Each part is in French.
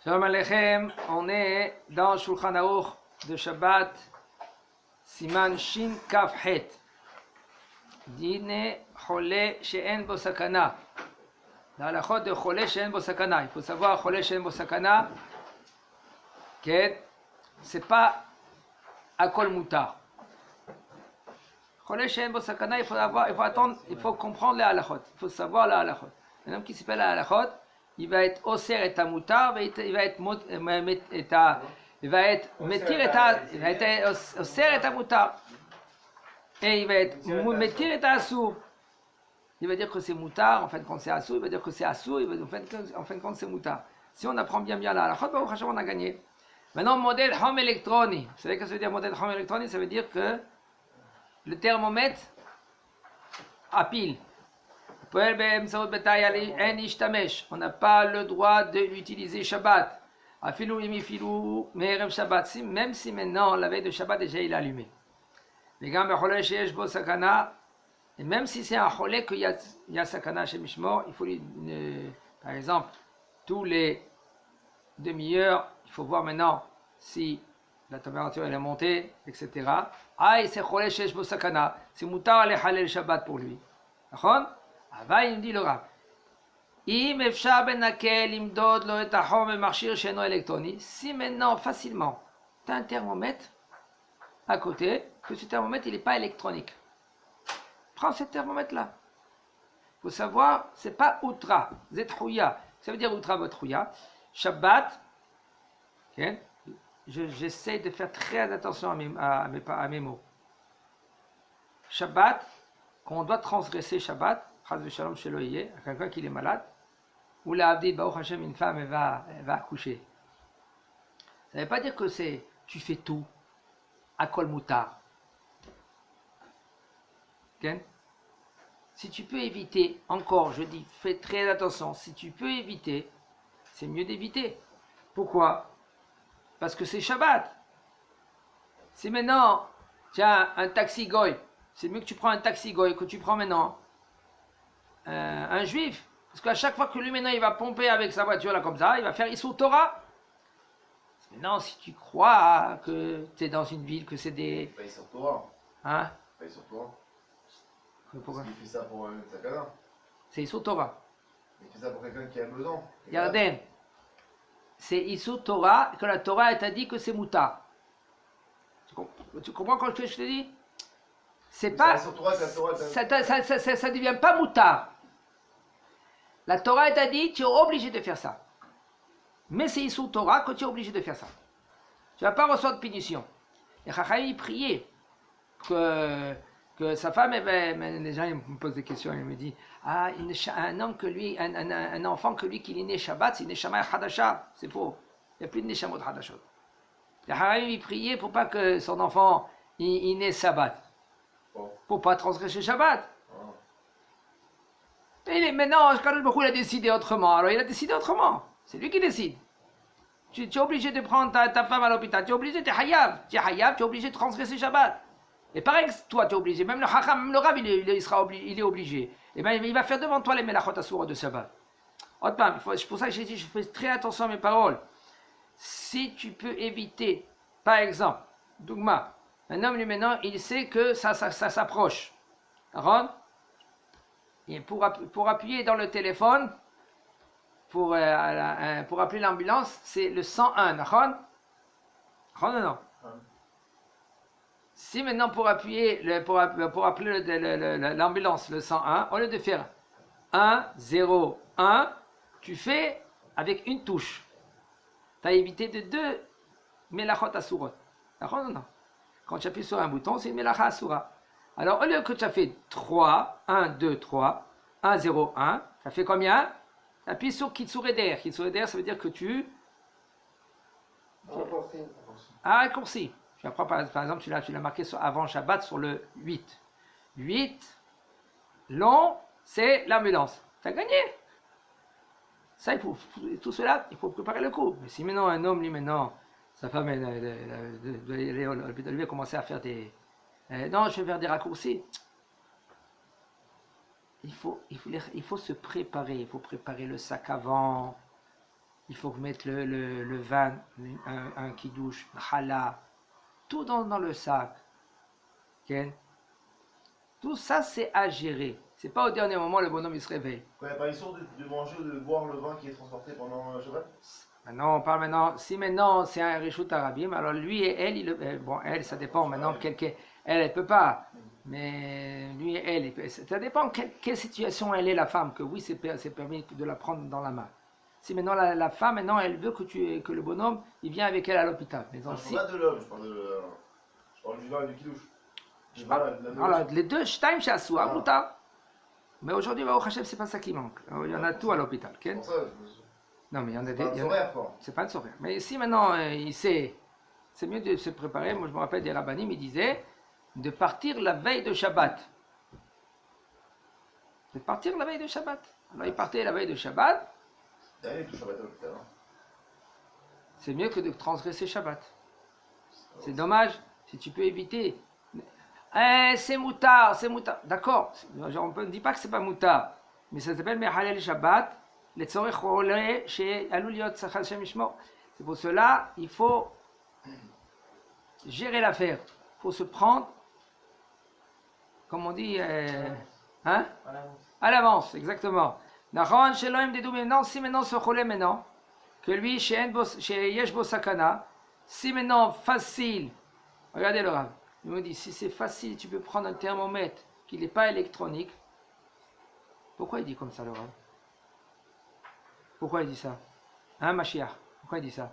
Shalom Aleichem, on est dans Shulchan Aruch de Shabbat, Siman Shin Kaf Het. Dine Chole She'en Bo Sakana. La halachot de Chole She'en Bo Sakana. Il faut savoir Chole She'en Bo Sakana, que c'est pas Akol Mutar. Chole She'en Bo Sakana, il faut attendre, il faut comprendre les halachot. Il faut savoir les halachot. Un homme qui s'appelle la halachot, il va être oser et amutar, il va être metir et oser et amutar, et il va être metir et assour. Il va dire que c'est mutar, en fin de compte c'est assour, il va dire que c'est assour, il va dire en fin de compte c'est mutar. Si on apprend bien la halachot, on a gagné. Maintenant, modèle home électronique. Vous savez ce que ça veut dire modèle home électronique? Ça veut dire que le thermomètre à pile. On n'a pas le droit de l'utiliser Shabbat. Même si maintenant, la veille de Shabbat, déjà il est allumé. Et même si c'est un cholé qu'il y a sakana chez Mishmor, il faut lui, par exemple, tous les demi-heures, il faut voir maintenant si la température elle est montée, etc. Ah, et c'est cholé chez sakana. C'est mutar aller halel Shabbat pour lui. D'accord? אבל אם די לא רב, אם אפשר בנקל למדוד לו את החום במכשיר שאינו אלקטרוני, si maintenant facilement, tu as un thermomètre à côté, que ce thermomètre il n'est pas électronique. Prends ce thermomètre là. Il faut savoir, c'est pas outra, zetrouya. Ça veut dire outra votrouya. Shabbat, okay? J'essaie de faire très attention à mes mots. Shabbat, quand on doit transgresser Shabbat, à quelqu'un qui est malade, ou la Abdi, Baruch Hashem, une femme, elle va accoucher. Ça ne veut pas dire que tu fais tout à kol mutar. Okay? Si tu peux éviter, encore, je dis, fais très attention, si tu peux éviter, c'est mieux d'éviter. Pourquoi? Parce que c'est Shabbat. Si maintenant, tu as un taxi goy, c'est mieux que tu prends un taxi goy que tu prends maintenant un juif, parce qu'à chaque fois que lui maintenant il va pomper avec sa voiture là comme ça, il va faire Issur Torah. Maintenant si tu crois que tu es dans une ville, que c'est des... Pas Issur Torah. Hein? Pas Issur Torah. Pourquoi? Il fait ça pour un sakana. C'est Issur Torah. Il fait ça pour quelqu'un qui a besoin. Yarden, c'est Issur Torah, que la Torah t'a dit que c'est mutar. Tu comprends quand je te dis? C'est pas... Ça ne devient pas mutar. La Torah t'a dit, tu es obligé de faire ça. Mais c'est Issur Torah que tu es obligé de faire ça. Tu ne vas pas recevoir de punition. Les Chachamim priaient que sa femme, les gens ils me posent des questions, ils me disent, un enfant que lui qui est né Shabbat, c'est Neshama Hadasha. C'est faux. Il n'y a plus de Neshamot Hadashot. Les Chachamim ils priaient pour pas que son enfant il naisse Shabbat. Pour pas transgresser Shabbat. Et maintenant, Kadosh Baruch Hu il a décidé autrement. Alors il a décidé autrement. C'est lui qui décide. Tu es obligé de prendre ta femme à l'hôpital. Tu es obligé, tu es hayav. Tu es obligé de transgresser Shabbat. Et pareil que toi, tu es obligé. Même le Chacham, même le Rav, il est obligé. Et bien, il va faire devant toi les melachot asura de Shabbat. C'est pour ça que j'ai dit, je fais très attention à mes paroles. Si tu peux éviter, par exemple, Dougma, un homme lui maintenant, il sait que ça s'approche. D'accord? Et pour appuyer dans le téléphone, pour appeler l'ambulance, c'est le 101, d'accord? Non. Si maintenant pour appuyer, pour appeler l'ambulance, le 101, au lieu de faire 1, 0, 1, tu fais avec une touche. Tu as évité de 2 melachot asurot. D'accord? Non. Quand tu appuies sur un bouton, c'est une melacha asura. Alors, au lieu que tu as fait 3, 1, 2, 3, 1, 0, 1, tu as fait combien? Tu appuies sur Kitsur Eder. Kitsur Eder, ça veut dire que tu... Un raccourci. Tu apprends, par exemple, tu l'as marqué avant Shabbat sur le 8. 8, long, c'est l'ambulance. Tu as gagné. Ça, tout cela, il faut préparer le coup. Mais si maintenant, un homme, lui, maintenant, sa femme, elle va commencer à faire des... non, je vais faire des raccourcis. Il faut se préparer. Il faut préparer le sac avant. il faut mettre le vin, un kidouche, le challah, tout dans le sac. Okay? Tout ça, c'est à gérer. C'est pas au dernier moment le bonhomme il se réveille. Quand il n'y a pas l'histoire de manger ou de boire le vin qui est transporté pendant Shabbat? Maintenant, on parle maintenant. Si maintenant c'est un Rishut Arabim, alors lui et elle, bon, elle, ça dépend maintenant. Elle peut pas. Mais lui et elle, ça dépend quelle situation elle est, la femme. Que oui, c'est permis de la prendre dans la main. Si maintenant la femme, maintenant, elle veut que le bonhomme, il vient avec elle à l'hôpital. Mais Je parle pas de l'homme, je parle du vin et du kidouche. Alors, les deux, Shtaim Shasu, Abuta. Mais aujourd'hui, Baruch Hashem, c'est pas ça qui manque. Il y en a tout à l'hôpital. C'est pour ça, non, mais il y en a c'est des. pas un sourire, quoi. C'est pas un sourire. Mais si maintenant il sait, c'est mieux de se préparer. Moi, je me rappelle des rabbinim, ils disaient de partir la veille de Shabbat. De partir la veille de Shabbat. Alors, il partait la veille de Shabbat. D'aller tout Shabbat à l'hôpital. C'est mieux que de transgresser Shabbat. C'est dommage si tu peux éviter. C'est moutard, c'est moutard. D'accord, on ne dit pas que c'est pas moutard, mais ça s'appelle Mehalel Shabbat. C'est pour cela il faut gérer l'affaire. Il faut se prendre, comme on dit, à l'avance, exactement. Maintenant, si maintenant ce cholé maintenant, que lui, chez Yesh Bo Sakana, si maintenant facile, regardez le Rav. Il me dit, si c'est facile, tu peux prendre un thermomètre qui n'est pas électronique. Pourquoi il dit comme ça, le Rav? Pourquoi il dit ça? Hein, Mashiach? Pourquoi il dit ça?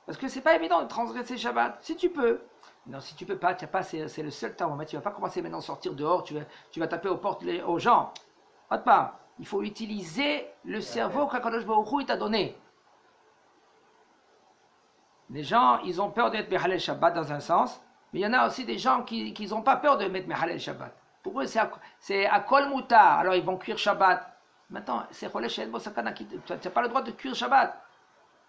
Parce que c'est pas évident de transgresser Shabbat. Si tu peux. Non, si tu peux pas, c'est le seul thermomètre. Tu vas pas commencer maintenant à sortir dehors, tu vas taper aux portes aux gens. Pas. Il faut utiliser le cerveau qu'Akadosh Baruch Hu t'a donné. Les gens, ils ont peur d'être Mehalel Shabbat dans un sens. Mais il y en a aussi des gens qui n'ont pas peur de mettre Mehalel Shabbat. Pour eux, c'est à Kol Mutar. Alors ils vont cuire Shabbat. Maintenant, c'est Cholé She'en Bo Sakana. Tu n'as pas le droit de cuire Shabbat.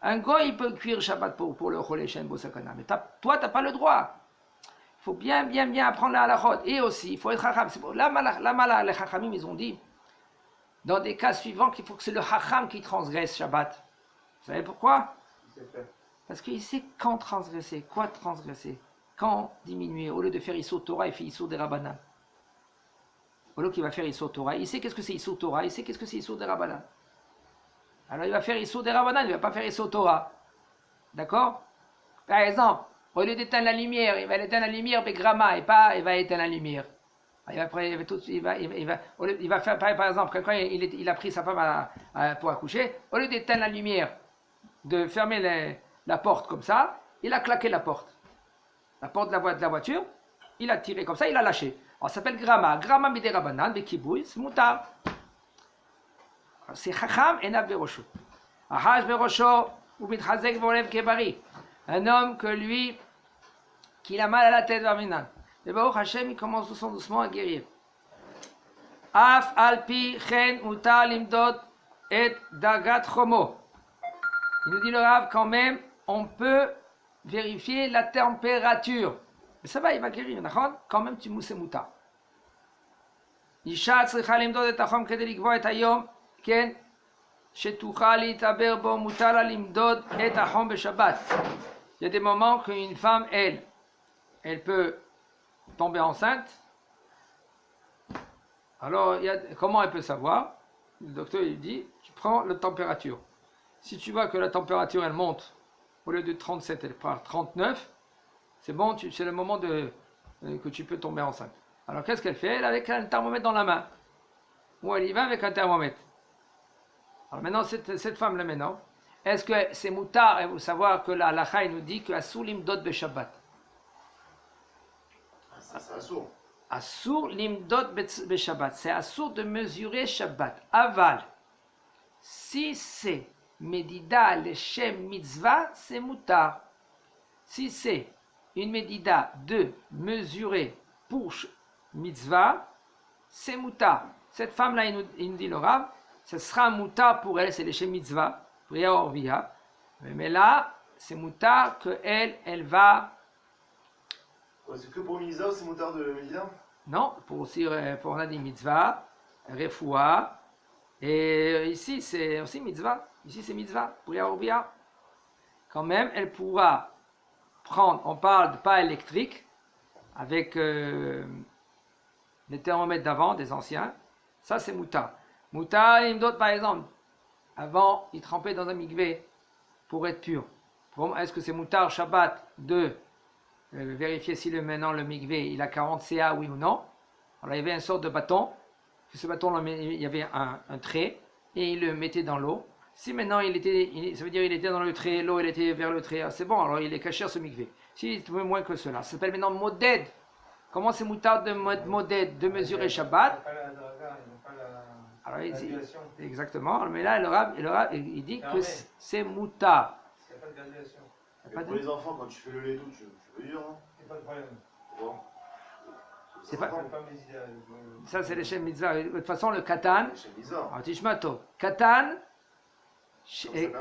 Un goy, il peut cuire Shabbat pour le Cholé She'en Bo Sakana. Mais toi, tu n'as pas le droit. Il faut bien apprendre la halachot. Et aussi, il faut être chacham. Là, les chachamim, ils ont dit, dans des cas suivants, qu'il faut que c'est le chacham qui transgresse Shabbat. Vous savez pourquoi? Parce qu'il sait quand transgresser, quoi transgresser. Quand diminuer, au lieu de faire Issur Torah, il fait Issur des Rabbanan. Au lieu qu'il va faire Issur Torah, il sait qu'est-ce que c'est Issur Torah, il sait qu'est-ce que c'est Issur des Rabbanan. Alors il va faire Issur des Rabbanan, il ne va pas faire Issur Torah. D'accord? Par exemple, au lieu d'éteindre la lumière, il va éteindre la lumière Begrama et pas il va éteindre la lumière. Il va faire, par exemple, quelqu'un il a pris sa femme pour accoucher, au lieu d'éteindre la lumière, de fermer la porte comme ça, il a claqué la porte. La porte de la voiture, il a tiré comme ça, il a lâché. Alors, ça s'appelle Grama. Grama Midé Rabanan, Bekibouy, c'est Moutar. C'est Chacham et Nav Berosho. Ahash Berosho, ou Mitchazek Volev Kebari. Un homme que lui, qu'il a mal à la tête, Vaminan. Et Baruch Hashem, il commence doucement à guérir. Af Alpi Chen Moutar Limdot et Dagat Chomo. Il nous dit le Rav, quand même, on peut vérifier la température. Mais ça va, il va guérir, d'accord? Quand même, tu mousses mouta. Isha צריכה למדוד את החום כדי לקבוע את היום, כן? שתוכל להתעבר בו, מותר לה למדוד את החום בשבת. Il y a des moments qu'une femme, elle peut tomber enceinte. Alors, comment elle peut savoir? Le docteur, il dit, tu prends la température. Si tu vois que la température, elle monte, au lieu de 37, elle part 39, c'est bon, c'est le moment que tu peux tomber enceinte. Alors qu'est-ce qu'elle fait? Elle a avec un thermomètre dans la main. Ou elle y va avec un thermomètre. Alors maintenant, cette femme-là maintenant, est-ce que c'est moutard? Et vous savoir que la halakha, il nous dit que Asur limdod be Shabbat. C'est Asur. Asur limdod be Shabbat. C'est Asur de mesurer Shabbat. Aval. Si c'est Medida leshem mitzvah, c'est moutar. Si c'est une medida de mesurer pour mitzvah, c'est moutar. Cette femme-là, il nous dit le Rav, ce sera moutar pour elle, c'est leshem mitzvah, priya orvia. Mais là, c'est moutar qu'elle va. C'est que pour Misa ou c'est moutar de Misa? Non, pour on a dit mitzvah, refoua, et ici c'est aussi mitzvah. Ici, c'est mitzvah, bria ou bia. Quand même, elle pourra prendre, on parle de pas électrique, avec les thermomètres d'avant, des anciens. Ça, c'est moutar. Moutar, il me donne par exemple, avant, il trempait dans un mikvé pour être pur. Est-ce que c'est moutar Shabbat de vérifier si maintenant le mikvé il a 40 CA, oui ou non? Alors il y avait une sorte de bâton. Ce bâton, il y avait un trait et il le mettait dans l'eau. Si maintenant ça veut dire il était dans le trait, l'eau elle était vers le trait, c'est bon, alors il est caché ce mikvé. S'il trouvait moins que cela, ça s'appelle maintenant moded. Comment c'est moutarde de moded, de mesurer Shabbat? Alors, exactement, mais là le rab, il dit que c'est moutard. Il n'y a pas de graduation. Pour les enfants, quand tu fais le lait tout, tu veux dur, hein? Il n'y a pas de problème. Bon. C'est pas ça, c'est l'échelle mitzvah. De toute façon, le katan, alors tishmato, katan, c'est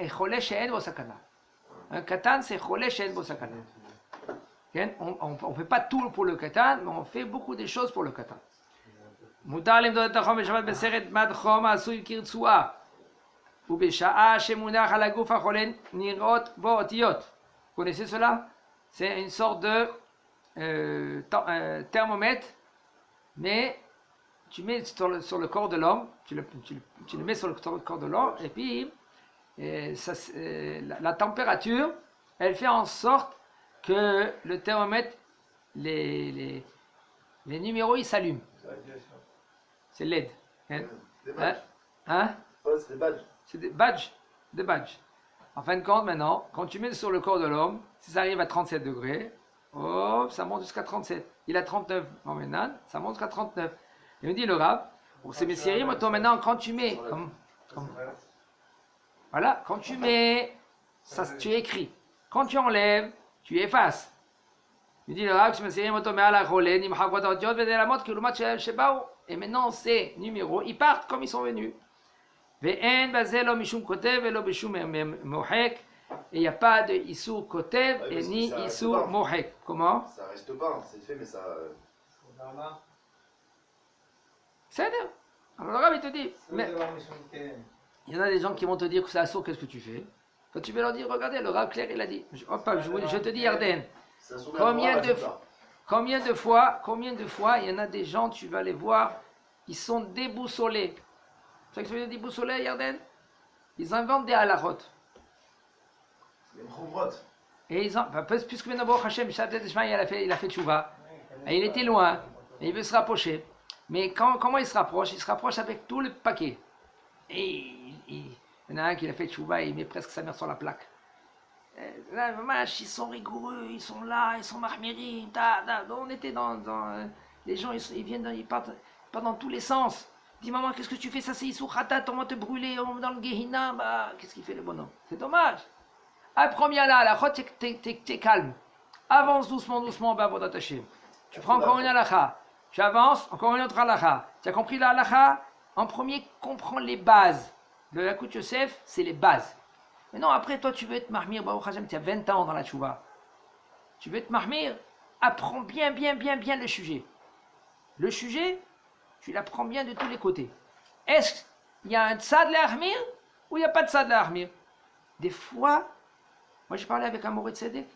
chole she'en bo sakana. Un katan, c'est chole she'en bo sakana. On ne fait pas tout pour le katan, mais on fait beaucoup de choses pour le katan. מותר למדוד את החום בשבת בסרט מד חום העשוי כרצועה ובשעה שמונח על הגוף החולה נראות בו אותיות. Vous connaissez cela? C'est une sorte de thermomètre, mais tu mets sur le corps de l'homme, tu le mets sur le corps de l'homme, et puis la température, elle fait en sorte que le thermomètre, les numéros, ils s'allument. C'est LED. Hein? Des badges. Hein? Ouais, c'est des badges. C'est des badges. Des badges. En fin de compte, maintenant, quand tu mets sur le corps de l'homme, si ça arrive à 37 degrés, oh, ça monte jusqu'à 37. Il a 39 en Ménan, ça monte jusqu'à 39. Il me dit le Rav, pour ces messieurs, maintenant, quand tu mets, voilà, quand tu mets, ça, tu écris. Quand tu enlèves, tu effaces. Il me dit le Rav, et maintenant, ces numéros, ils partent comme ils sont venus. Et il n'y a pas de Issour Kotev et ni Issour Mohek. Comment? Ça reste pas, c'est fait, mais ça. C'est bien. Alors le Rav, il te dit, mais il y en a des gens qui vont te dire que c'est assourd, qu'est-ce que tu fais? Quand tu vas leur dire, regardez, le Rav clair, il a dit, je te dis, Yarden, combien de fois, il y en a des gens, tu vas les voir, ils sont déboussolés. Tu sais ce que ça veut dire déboussolés, Yarden? Ils inventent des halachot. C'est une chouvrot. Et ils ont, puisque maintenant, Baruch Hashem, il a fait tchouva, et il était loin, et il veut se rapprocher. Mais comment il se rapproche? Il se rapproche avec tout le paquet. Et il y en a un qui a fait tchouva, et il met presque sa mère sur la plaque. Là, ils sont rigoureux, ils sont là, ils sont marmiris. On était dans les gens, ils viennent, ils partent dans tous les sens. Dis maman, qu'est-ce que tu fais? Ça c'est Issou Khatat, on va te brûler, on va dans le Gehinna. Bah, qu'est-ce qu'il fait le bonhomme? C'est dommage. Premier là, la chot, t'es calme. Avance doucement, bah, pour t'attacher. Tu prends encore une halakha. Tu avances, encore une autre halakha. Tu as compris la halakha? En premier, comprends les bases. Le Yakut Yosef, c'est les bases. Mais non, après, toi, tu veux être marmir, Baruch Hashem, tu as 20 ans dans la tchouva. Tu veux être marmir, apprends bien le sujet. Le sujet, tu l'apprends bien de tous les côtés. Est-ce qu'il y a un tzad l'armir ou il n'y a pas de tzad l'armir? Des fois, moi, je parlais avec un Moré de Tzedek.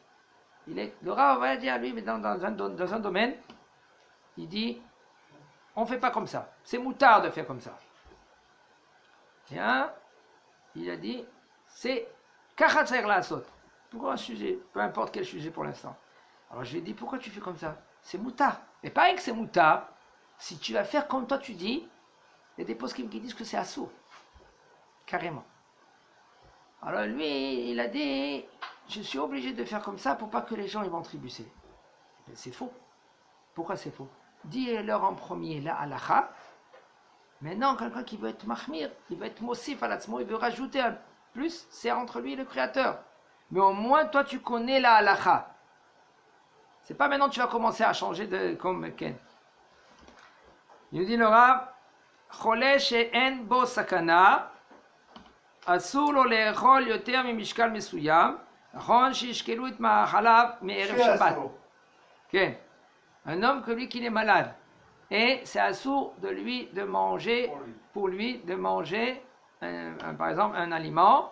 Le Rav va dire à lui, mais dans un domaine, il dit, on ne fait pas comme ça. C'est moutard de faire comme ça. Tiens, il a dit, c'est Kachatzer la sot. Pourquoi un sujet? Peu importe quel sujet pour l'instant. Alors je lui ai dit, pourquoi tu fais comme ça? C'est moutard. Mais pareil que c'est moutard, si tu vas faire comme toi tu dis, il y a des postes qui disent que c'est assourd. Carrément. Alors lui, il a dit, je suis obligé de faire comme ça pour pas que les gens ils vont trébucher. C'est faux. Pourquoi c'est faux? Dis-leur en premier la halakha. Maintenant, quelqu'un qui veut être mahmir, il veut être mossif à l'atzmo, il veut rajouter un plus, c'est entre lui et le Créateur. Mais au moins, toi, tu connais la halakha. C'est pas maintenant que tu vas commencer à changer de comme Ken. Il nous dit le Rav, Chole she'en bo sakana, asur lo le'echol yoter mimishkal mesuyam, נכון שישקלו את מאכליו מערב שבת. כן. Un homme que lui qui est malade. Et c'est assourd de lui de manger, pour lui de manger par exemple un aliment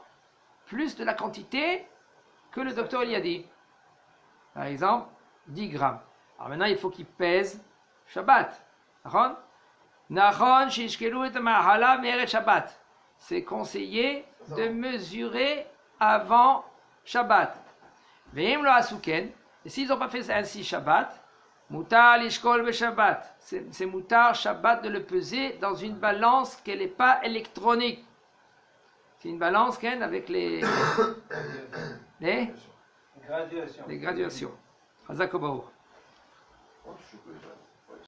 plus de la quantité que le docteur y a dit. Par exemple, 10 grammes. Alors maintenant, il faut qu'il pèse Shabbat. Nachon shishkelu et mahala meret Shabbat. C'est conseillé de mesurer avant Shabbat. Veim lo asuken. Et s'ils n'ont pas fait ainsi Shabbat, mutar lishkol be Shabbat. C'est mutar Shabbat de le peser dans une balance qu'elle n'est pas électronique. C'est une balance qu'elle avec les graduations. Les graduations. Hazak Obaour.